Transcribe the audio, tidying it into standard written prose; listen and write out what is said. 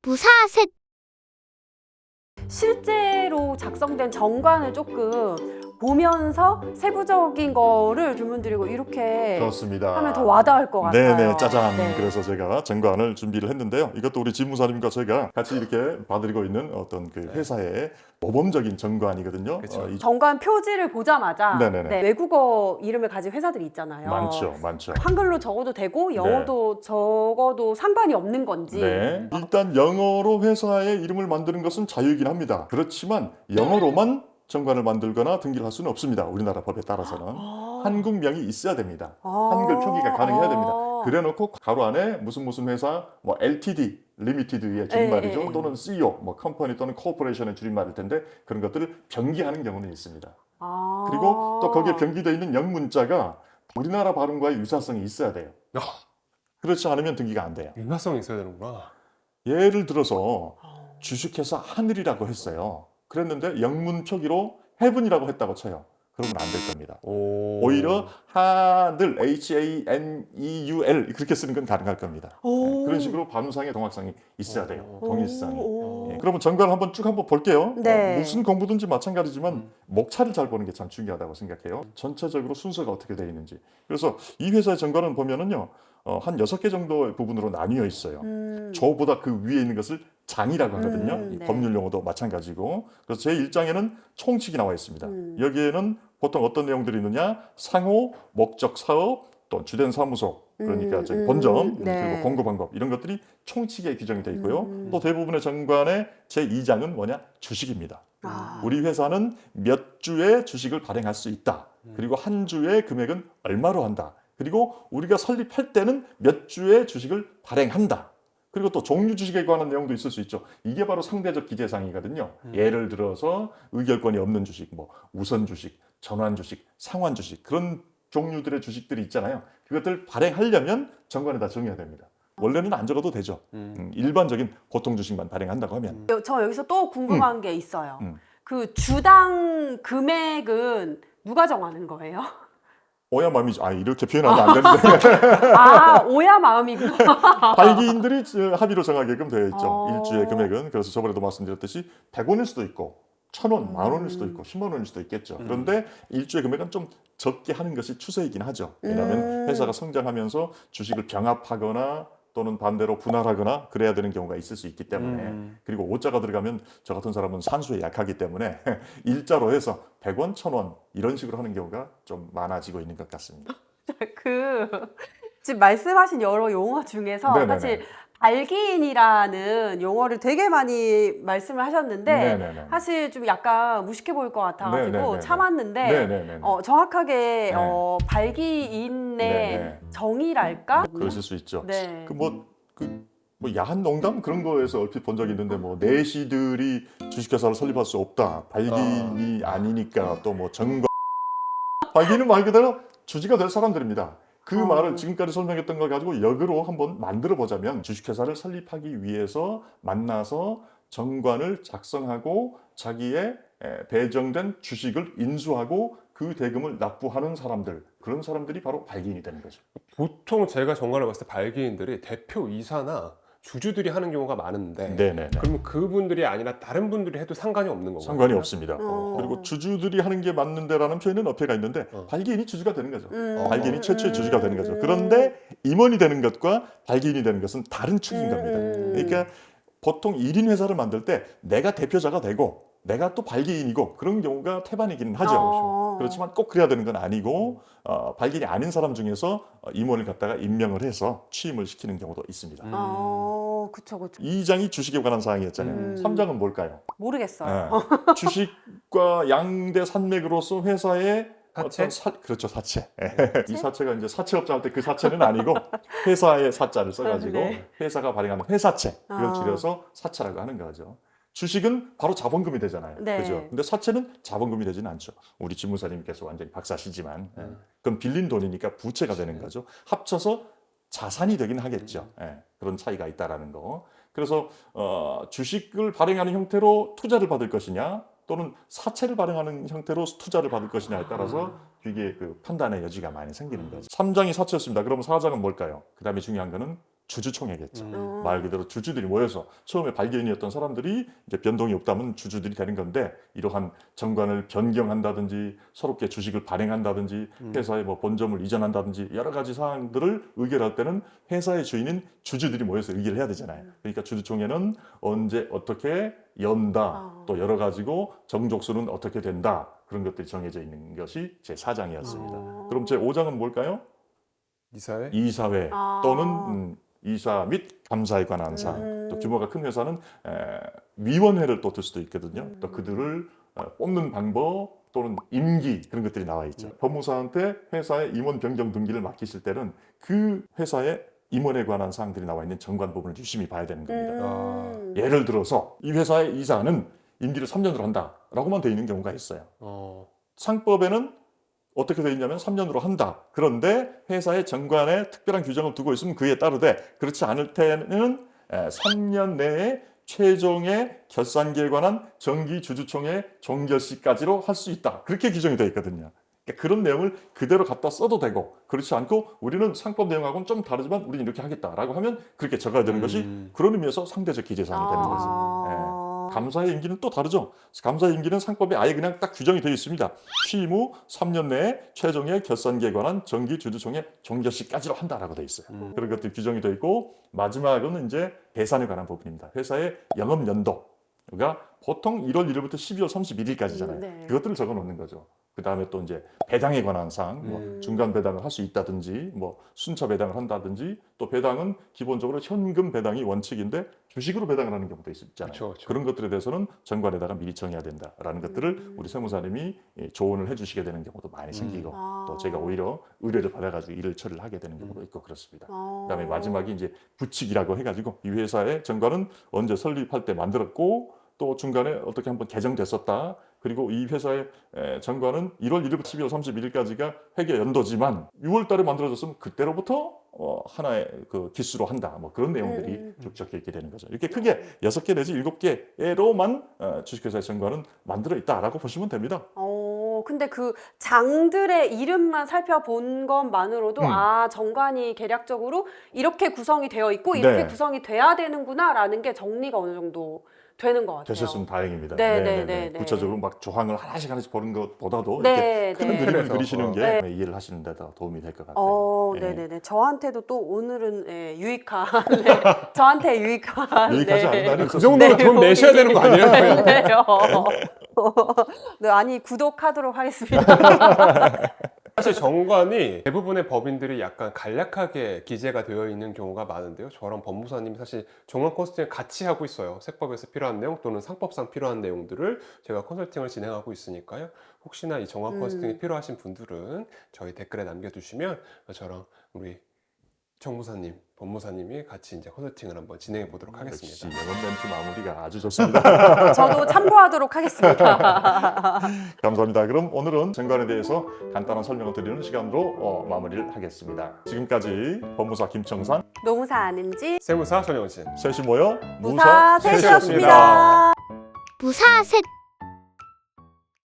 무사셋. 실제로 작성된 정관을 조금 보면서 세부적인 거를 주문드리고 이렇게 그렇습니다. 하면 더 와닿을 것 같아요. 네네, 짜잔. 네. 그래서 제가 정관을 준비를 했는데요. 이것도 우리 지무사님과 제가 같이 이렇게 봐드리고 있는 어떤 그 회사의 모범적인 정관이거든요. 그쵸. 정관 표지를 보자마자 네네네. 네, 외국어 이름을 가진 회사들이 있잖아요. 많죠. 한글로 적어도 되고 영어도 적어도 상관이 없는 건지. 네. 일단 영어로 회사의 이름을 만드는 것은 자유이긴 합니다. 그렇지만 영어로만 정관을 만들거나 등기를 할 수는 없습니다. 우리나라 법에 따라서는. 한국명이 있어야 됩니다. 한글 표기가 가능해야 됩니다. 그래놓고 가로 안에 무슨 회사, 뭐 LTD, 리미티드의 줄임말이죠. 또는 CEO, 뭐 컴퍼니 또는 코퍼레이션의 줄임말일 텐데 그런 것들을 병기하는 경우는 있습니다. 그리고 또 거기에 병기되어 있는 영문자가 우리나라 발음과의 유사성이 있어야 돼요. 그렇지 않으면 등기가 안 돼요. 윤화성이 있어야 되는구나. 예를 들어서 주식회사 하늘이라고 했어요. 그랬는데 영문 표기로 heaven이라고 했다고 쳐요. 그러면 안 될 겁니다. 오히려 하늘, HANEUL 그렇게 쓰는 건 가능할 겁니다. 네, 그런 식으로 발음상의 동학성이 있어야 돼요. 동일성이. 예, 그러면 정관을 한번 볼게요. 네. 무슨 공부든지 마찬가지지만 목차를 잘 보는 게 참 중요하다고 생각해요. 전체적으로 순서가 어떻게 되어 있는지. 그래서 이 회사의 정관을 보면은요. 한 6개 정도의 부분으로 나뉘어 있어요. 조보다 그 위에 있는 것을 장이라고 하거든요. 이 네. 법률 용어도 마찬가지고. 그래서 제 1장에는 총칙이 나와 있습니다. 여기에는 보통 어떤 내용들이 있느냐? 상호, 목적 사업, 또 주된 사무소, 그러니까 저기 본점, 네. 그리고 공고 방법 이런 것들이 총칙에 규정이 되어 있고요. 또 대부분의 정관의 제 2장은 뭐냐? 주식입니다. 우리 회사는 몇 주의 주식을 발행할 수 있다. 그리고 한 주의 금액은 얼마로 한다. 그리고 우리가 설립할 때는 몇 주의 주식을 발행한다. 그리고 또 종류 주식에 관한 내용도 있을 수 있죠. 이게 바로 상대적 기재사항이거든요. 예를 들어서 의결권이 없는 주식, 뭐 우선 주식, 전환 주식, 상환 주식 그런 종류들의 주식들이 있잖아요. 그것들 발행하려면 정관에다 정해야 됩니다. 원래는 안 적어도 되죠. 일반적인 보통 주식만 발행한다고 하면. 저 여기서 또 궁금한 게 있어요. 음. 그 주당 금액은 누가 정하는 거예요? 오야 마음이죠. 이렇게 표현하면 안 되는데. 오야 마음이구나. 발기인들이 합의로 정하게끔 되어 있죠. 일주의 어. 금액은. 그래서 저번에도 말씀드렸듯이 100원일 수도 있고 1,000원, 10,000원일 수도 있고 10만 원일 수도 있겠죠. 그런데 일주의 금액은 좀 적게 하는 것이 추세이긴 하죠. 왜냐하면 회사가 성장하면서 주식을 병합하거나 또는 반대로 분할하거나 그래야 되는 경우가 있을 수 있기 때문에. 그리고 오자가 들어가면 저 같은 사람은 산수에 약하기 때문에 일자로 해서 100원, 1,000원 이런 식으로 하는 경우가 좀 많아지고 있는 것 같습니다. 지금 말씀하신 여러 용어 중에서 네네네. 사실 발기인이라는 용어를 되게 많이 말씀을 하셨는데 네네네. 사실 좀 약간 무식해 보일 것 같아가지고 네네네. 네네네. 참았는데 정확하게 네. 발기인의 네네. 정의랄까? 그러실 수 있죠. 네. 뭐 야한 농담 그런 거에서 얼핏 본 적이 있는데 뭐 내시들이 주식회사를 설립할 수 없다. 발기인이 아니니까 또 뭐 정관 발기인은 말 그대로 주지가 될 사람들입니다. 그 말을 지금까지 설명했던 걸 가지고 역으로 한번 만들어 보자면 주식회사를 설립하기 위해서 만나서 정관을 작성하고 자기의 배정된 주식을 인수하고 그 대금을 납부하는 사람들 그런 사람들이 바로 발기인이 되는 거죠. 보통 제가 정관을 봤을 때 발기인들이 대표이사나 주주들이 하는 경우가 많은데 네네네. 그러면 그분들이 아니라 다른 분들이 해도 상관이 없는 건가요? 상관이 없습니다. 어. 그리고 주주들이 하는 게 맞는데라는 표현은 어폐가 있는데 발기인이 주주가 되는 거죠. 발기인이 최초의 주주가 되는 거죠. 그런데 임원이 되는 것과 발기인이 되는 것은 다른 축인 겁니다. 그러니까 보통 1인 회사를 만들 때 내가 대표자가 되고 내가 또 발기인이고 그런 경우가 태반이기는 하죠. 그렇지만 꼭 그래야 되는 건 아니고 발기인이 아닌 사람 중에서 임원을 갖다가 임명을 해서 취임을 시키는 경우도 있습니다. 그쵸. 2장이 주식에 관한 사항이었잖아요. 3장은 뭘까요? 모르겠어요. 주식과 양대 산맥으로서 회사의 사채? 그렇죠, 사채. 이 사채가 이제 사채업자 할 때 그 사채는 아니고 회사의 사자를 써가지고 네. 회사가 발행하는 회사채 그걸 줄여서 사채라고 하는 거죠. 주식은 바로 자본금이 되잖아요. 네. 그죠? 근데 사채는 자본금이 되지는 않죠. 우리 지무사님께서 완전히 박사시지만 그건 빌린 돈이니까 부채가 되는 거죠. 합쳐서 자산이 되긴 하겠죠. 그런 차이가 있다라는 거. 그래서 주식을 발행하는 형태로 투자를 받을 것이냐 또는 사채를 발행하는 형태로 투자를 받을 것이냐에 따라서 이게 그 판단의 여지가 많이 생기는 거죠. 3장이 사채였습니다. 그럼 4장은 뭘까요? 그 다음에 중요한 거는 주주총회겠죠. 말 그대로 주주들이 모여서 처음에 발기인이었던 사람들이 이제 변동이 없다면 주주들이 되는 건데 이러한 정관을 변경한다든지 새롭게 주식을 발행한다든지 회사의 뭐 본점을 이전한다든지 여러 가지 사항들을 의결할 때는 회사의 주인인 주주들이 모여서 의결을 해야 되잖아요. 그러니까 주주총회는 언제 어떻게 연다 또 여러 가지고 정족수는 어떻게 된다 그런 것들이 정해져 있는 것이 제 4장이었습니다. 그럼 제 5장은 뭘까요? 이사회? 이사회 또는 이사 및 감사에 관한 사항. 또 규모가 큰 회사는 위원회를 또 둘 수도 있거든요. 또 그들을 뽑는 방법 또는 임기 그런 것들이 나와 있죠. 법무사한테 회사의 임원 변경 등기를 맡기실 때는 그 회사의 임원에 관한 사항들이 나와 있는 정관 부분을 유심히 봐야 되는 겁니다. 예를 들어서 이 회사의 이사는 임기를 3년으로 한다라고만 되어 있는 경우가 있어요. 상법에는 어떻게 되어 있냐면 3년으로 한다. 그런데 회사의 정관에 특별한 규정을 두고 있으면 그에 따르되 그렇지 않을 때는 3년 내에 최종의 결산기에 관한 정기주주총회 종결시까지로 할 수 있다. 그렇게 규정이 되어 있거든요. 그러니까 그런 내용을 그대로 갖다 써도 되고 그렇지 않고 우리는 상법 내용하고는 좀 다르지만 우리는 이렇게 하겠다라고 하면 그렇게 적어야 되는 것이 그런 의미에서 상대적 기재사항이 되는 거죠. 감사의 임기는 또 다르죠. 감사의 임기는 상법에 아예 그냥 딱 규정이 되어 있습니다. 취임 후 3년 내에 최종의 결산기에 관한 정기주주총회 종결시까지로 한다라고 되어 있어요. 그런 것들이 규정이 되어 있고 마지막은 이제 배산에 관한 부분입니다. 회사의 영업연도가 보통 1월 1일부터 12월 31일까지잖아요. 네. 그것들을 적어 놓는 거죠. 그 다음에 또 이제 배당에 관한 사항, 뭐 중간 배당을 할 수 있다든지, 뭐 순차 배당을 한다든지, 또 배당은 기본적으로 현금 배당이 원칙인데 주식으로 배당을 하는 경우도 있잖아요. 그쵸, 그쵸. 그런 것들에 대해서는 정관에다가 미리 정해야 된다라는 것들을 우리 세무사님이 조언을 해주시게 되는 경우도 많이 생기고, 또 제가 오히려 의뢰를 받아가지고 일을 처리를 하게 되는 경우도 있고 그렇습니다. 그다음에 마지막이 이제 부칙이라고 해가지고 이 회사의 정관은 언제 설립할 때 만들었고 또 중간에 어떻게 한번 개정됐었다. 그리고 이 회사의 정관은 1월 1일부터 12월 31일까지가 회계 연도지만 6월 달에 만들어졌으면 그때로부터 하나의 그 기수로 한다. 뭐 그런 내용들이 쭉 적혀 있게 되는 거죠. 이렇게 크게 6개 내지 7개로만 주식회사의 정관은 만들어 있다라고 보시면 됩니다. 근데 그 장들의 이름만 살펴본 것만으로도 정관이 계략적으로 이렇게 구성이 되어 있고 이렇게 네. 구성이 돼야 되는구나라는 게 정리가 어느 정도 되는 것 같아요. 되셨으면 다행입니다. 네. 구체적으로 막 조항을 하나씩 보는 것보다도 네, 이렇게 큰 네. 그림을 그래서, 그리시는 게 이해를 하시는 데 더 도움이 될 것 같아요. 네네네. 저한테도 또 오늘은 유익한, 저한테 유익한. 유익하지 않은 날이 그 정도면 돈 내셔야 되는 거 아니에요? 네요. 네, 아니 구독하도록 하겠습니다. 사실 정관이 대부분의 법인들이 약간 간략하게 기재가 되어 있는 경우가 많은데요. 저랑 법무사님이 사실 정관 컨설팅을 같이 하고 있어요. 세법에서 필요한 내용 또는 상법상 필요한 내용들을 제가 컨설팅을 진행하고 있으니까요. 혹시나 이 정관 컨설팅이 필요하신 분들은 저희 댓글에 남겨주시면 저랑 우리 정무사님, 법무사님이 같이 이제 컨설팅을 한번 진행해 보도록 역시 하겠습니다. 영원 멘트 마무리가 아주 좋습니다. 저도 참고하도록 하겠습니다. 감사합니다. 그럼 오늘은 정관에 대해서 간단한 설명을 드리는 시간으로 마무리를 하겠습니다. 지금까지 법무사 김청산, 노무사 아는지 세무사 전영진. 셋이 모여 무사 셋이었습니다. 무사 셋